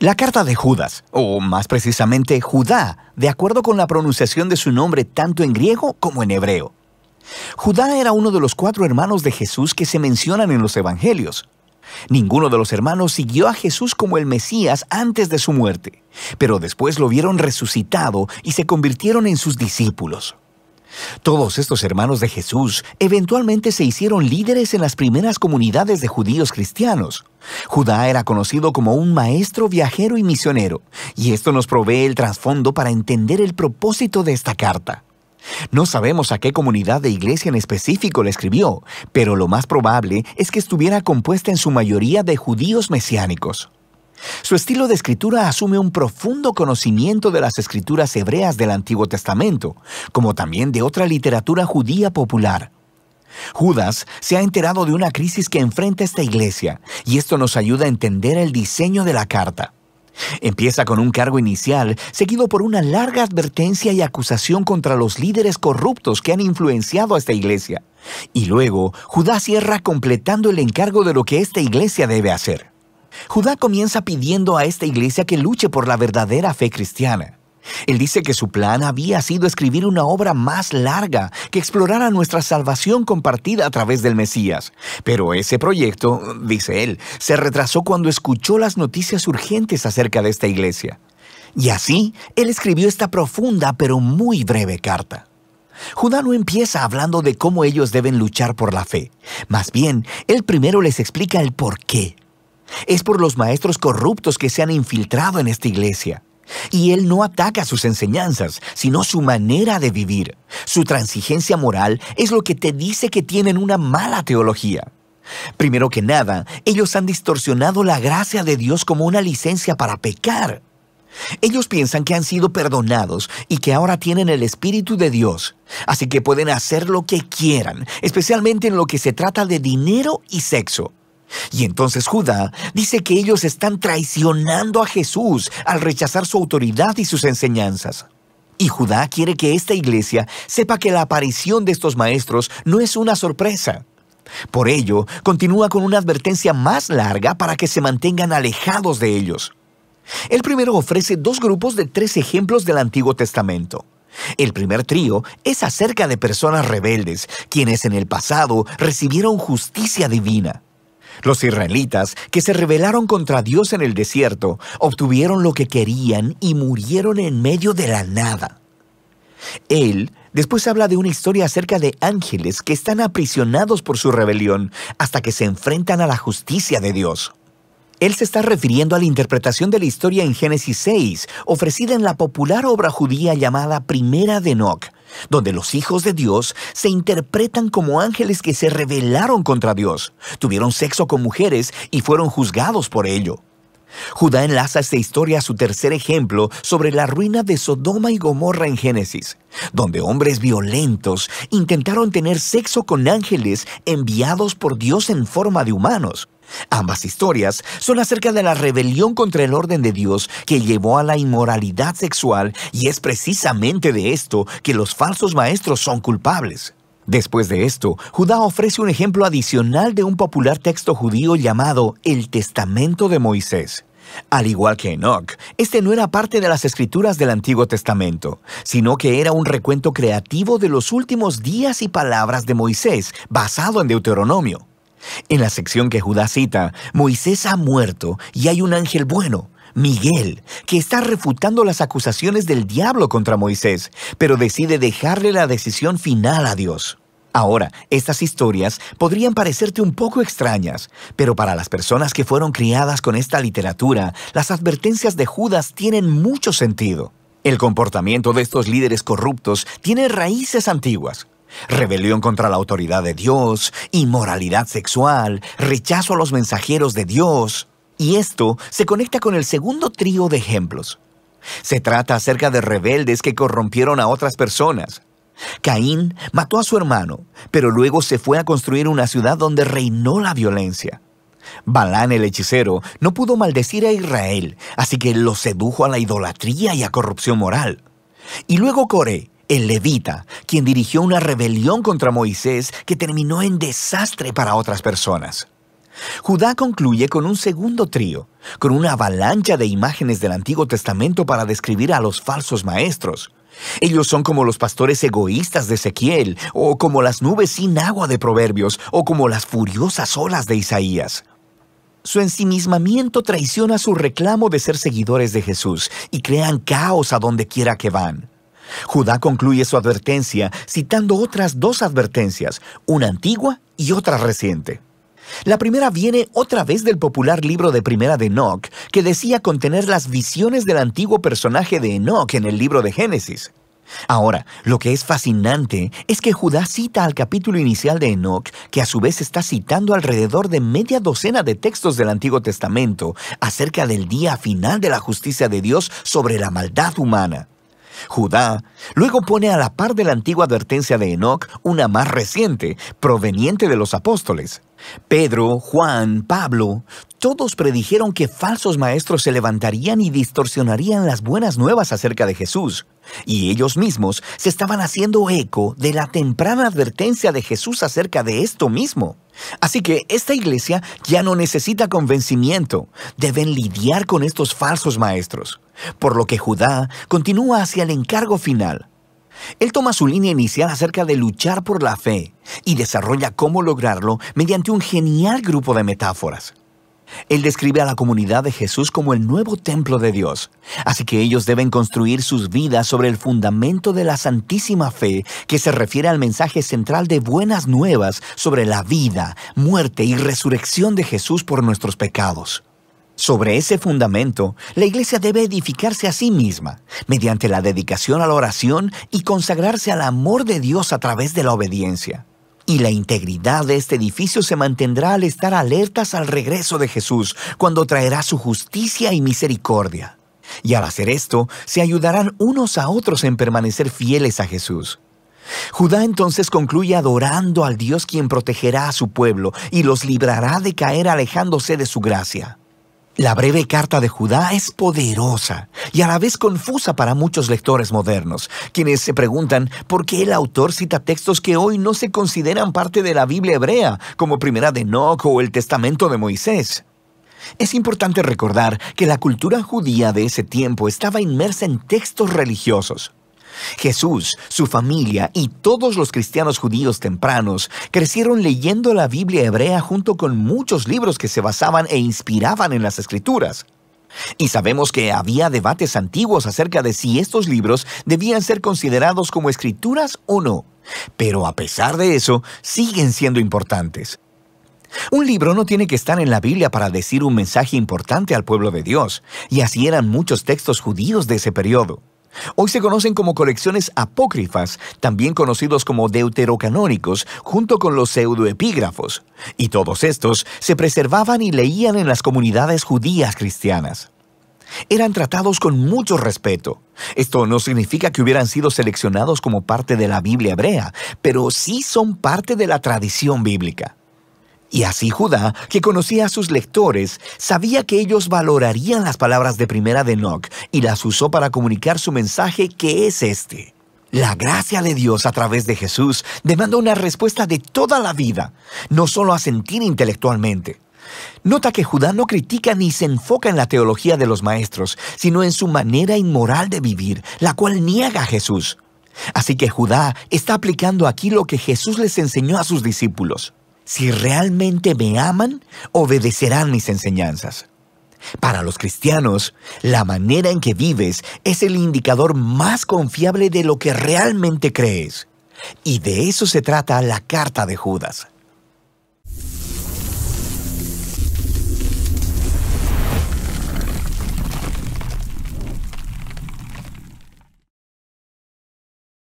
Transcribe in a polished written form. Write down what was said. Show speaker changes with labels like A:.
A: La carta de Judas, o más precisamente Judá, de acuerdo con la pronunciación de su nombre tanto en griego como en hebreo. Judá era uno de los 4 hermanos de Jesús que se mencionan en los evangelios. Ninguno de los hermanos siguió a Jesús como el Mesías antes de su muerte, pero después lo vieron resucitado y se convirtieron en sus discípulos. Todos estos hermanos de Jesús eventualmente se hicieron líderes en las primeras comunidades de judíos cristianos. Judá era conocido como un maestro viajero y misionero, y esto nos provee el trasfondo para entender el propósito de esta carta. No sabemos a qué comunidad de iglesia en específico le escribió, pero lo más probable es que estuviera compuesta en su mayoría de judíos mesiánicos. Su estilo de escritura asume un profundo conocimiento de las escrituras hebreas del Antiguo Testamento, como también de otra literatura judía popular. Judas se ha enterado de una crisis que enfrenta esta iglesia, y esto nos ayuda a entender el diseño de la carta. Empieza con un cargo inicial, seguido por una larga advertencia y acusación contra los líderes corruptos que han influenciado a esta iglesia. Y luego, Judá cierra completando el encargo de lo que esta iglesia debe hacer. Judá comienza pidiendo a esta iglesia que luche por la verdadera fe cristiana. Él dice que su plan había sido escribir una obra más larga que explorara nuestra salvación compartida a través del Mesías. Pero ese proyecto, dice él, se retrasó cuando escuchó las noticias urgentes acerca de esta iglesia. Y así, él escribió esta profunda pero muy breve carta. Judá no empieza hablando de cómo ellos deben luchar por la fe. Más bien, él primero les explica el por qué. Es por los maestros corruptos que se han infiltrado en esta iglesia. Y él no ataca sus enseñanzas, sino su manera de vivir. Su transigencia moral es lo que te dice que tienen una mala teología. Primero que nada, ellos han distorsionado la gracia de Dios como una licencia para pecar. Ellos piensan que han sido perdonados y que ahora tienen el Espíritu de Dios, así que pueden hacer lo que quieran, especialmente en lo que se trata de dinero y sexo. Y entonces Judá dice que ellos están traicionando a Jesús al rechazar su autoridad y sus enseñanzas. Y Judá quiere que esta iglesia sepa que la aparición de estos maestros no es una sorpresa. Por ello, continúa con una advertencia más larga para que se mantengan alejados de ellos. El primero ofrece 2 grupos de 3 ejemplos del Antiguo Testamento. El primer trío es acerca de personas rebeldes, quienes en el pasado recibieron justicia divina. Los israelitas, que se rebelaron contra Dios en el desierto, obtuvieron lo que querían y murieron en medio de la nada. Él después habla de una historia acerca de ángeles que están aprisionados por su rebelión hasta que se enfrentan a la justicia de Dios. Él se está refiriendo a la interpretación de la historia en Génesis 6, ofrecida en la popular obra judía llamada Primera de Enoc, donde los hijos de Dios se interpretan como ángeles que se rebelaron contra Dios, tuvieron sexo con mujeres y fueron juzgados por ello. Judá enlaza esta historia a su tercer ejemplo sobre la ruina de Sodoma y Gomorra en Génesis, donde hombres violentos intentaron tener sexo con ángeles enviados por Dios en forma de humanos. Ambas historias son acerca de la rebelión contra el orden de Dios que llevó a la inmoralidad sexual, y es precisamente de esto que los falsos maestros son culpables. Después de esto, Judá ofrece un ejemplo adicional de un popular texto judío llamado el Testamento de Moisés. Al igual que Enoc, este no era parte de las escrituras del Antiguo Testamento, sino que era un recuento creativo de los últimos días y palabras de Moisés, basado en Deuteronomio. En la sección que Judá cita, Moisés ha muerto y hay un ángel bueno, Miguel, que está refutando las acusaciones del diablo contra Moisés, pero decide dejarle la decisión final a Dios. Ahora, estas historias podrían parecerte un poco extrañas, pero para las personas que fueron criadas con esta literatura, las advertencias de Judas tienen mucho sentido. El comportamiento de estos líderes corruptos tiene raíces antiguas. Rebelión contra la autoridad de Dios, inmoralidad sexual, rechazo a los mensajeros de Dios. Y esto se conecta con el segundo trío de ejemplos. Se trata acerca de rebeldes que corrompieron a otras personas. Caín mató a su hermano, pero luego se fue a construir una ciudad donde reinó la violencia. Balán el hechicero no pudo maldecir a Israel, así que lo sedujo a la idolatría y a corrupción moral. Y luego Coré, el levita, quien dirigió una rebelión contra Moisés que terminó en desastre para otras personas. Judá concluye con un segundo trío, con una avalancha de imágenes del Antiguo Testamento para describir a los falsos maestros. Ellos son como los pastores egoístas de Ezequiel, o como las nubes sin agua de Proverbios, o como las furiosas olas de Isaías. Su ensimismamiento traiciona su reclamo de ser seguidores de Jesús y crean caos a donde quiera que van. Judá concluye su advertencia citando otras dos advertencias, una antigua y otra reciente. La primera viene otra vez del popular libro de Primera de Enoc, que decía contener las visiones del antiguo personaje de Enoc en el libro de Génesis. Ahora, lo que es fascinante es que Judá cita al capítulo inicial de Enoc, que a su vez está citando alrededor de media docena de textos del Antiguo Testamento acerca del día final de la justicia de Dios sobre la maldad humana. Judá luego pone a la par de la antigua advertencia de Enoc una más reciente, proveniente de los apóstoles. Pedro, Juan, Pablo, todos predijeron que falsos maestros se levantarían y distorsionarían las buenas nuevas acerca de Jesús. Y ellos mismos se estaban haciendo eco de la temprana advertencia de Jesús acerca de esto mismo. Así que esta iglesia ya no necesita convencimiento. Deben lidiar con estos falsos maestros. Por lo que Judá continúa hacia el encargo final. Él toma su línea inicial acerca de luchar por la fe y desarrolla cómo lograrlo mediante un genial grupo de metáforas. Él describe a la comunidad de Jesús como el nuevo templo de Dios, así que ellos deben construir sus vidas sobre el fundamento de la santísima fe que se refiere al mensaje central de buenas nuevas sobre la vida, muerte y resurrección de Jesús por nuestros pecados. Sobre ese fundamento, la iglesia debe edificarse a sí misma, mediante la dedicación a la oración y consagrarse al amor de Dios a través de la obediencia. Y la integridad de este edificio se mantendrá al estar alertas al regreso de Jesús, cuando traerá su justicia y misericordia. Y al hacer esto, se ayudarán unos a otros en permanecer fieles a Jesús. Judá entonces concluye adorando al Dios quien protegerá a su pueblo y los librará de caer alejándose de su gracia. La breve carta de Judá es poderosa y a la vez confusa para muchos lectores modernos, quienes se preguntan por qué el autor cita textos que hoy no se consideran parte de la Biblia hebrea, como Primera de Enoc o el Testamento de Moisés. Es importante recordar que la cultura judía de ese tiempo estaba inmersa en textos religiosos. Jesús, su familia y todos los cristianos judíos tempranos crecieron leyendo la Biblia hebrea junto con muchos libros que se basaban e inspiraban en las Escrituras. Y sabemos que había debates antiguos acerca de si estos libros debían ser considerados como escrituras o no. Pero a pesar de eso, siguen siendo importantes. Un libro no tiene que estar en la Biblia para decir un mensaje importante al pueblo de Dios, y así eran muchos textos judíos de ese periodo. Hoy se conocen como colecciones apócrifas, también conocidos como deuterocanónicos, junto con los pseudoepígrafos, y todos estos se preservaban y leían en las comunidades judías cristianas. Eran tratados con mucho respeto. Esto no significa que hubieran sido seleccionados como parte de la Biblia hebrea, pero sí son parte de la tradición bíblica. Y así Judá, que conocía a sus lectores, sabía que ellos valorarían las palabras de Primera de Enoc y las usó para comunicar su mensaje, que es este. La gracia de Dios a través de Jesús demanda una respuesta de toda la vida, no solo a sentir intelectualmente. Nota que Judá no critica ni se enfoca en la teología de los maestros, sino en su manera inmoral de vivir, la cual niega a Jesús. Así que Judá está aplicando aquí lo que Jesús les enseñó a sus discípulos. Si realmente me aman, obedecerán mis enseñanzas. Para los cristianos, la manera en que vives es el indicador más confiable de lo que realmente crees. Y de eso se trata la carta de Judas.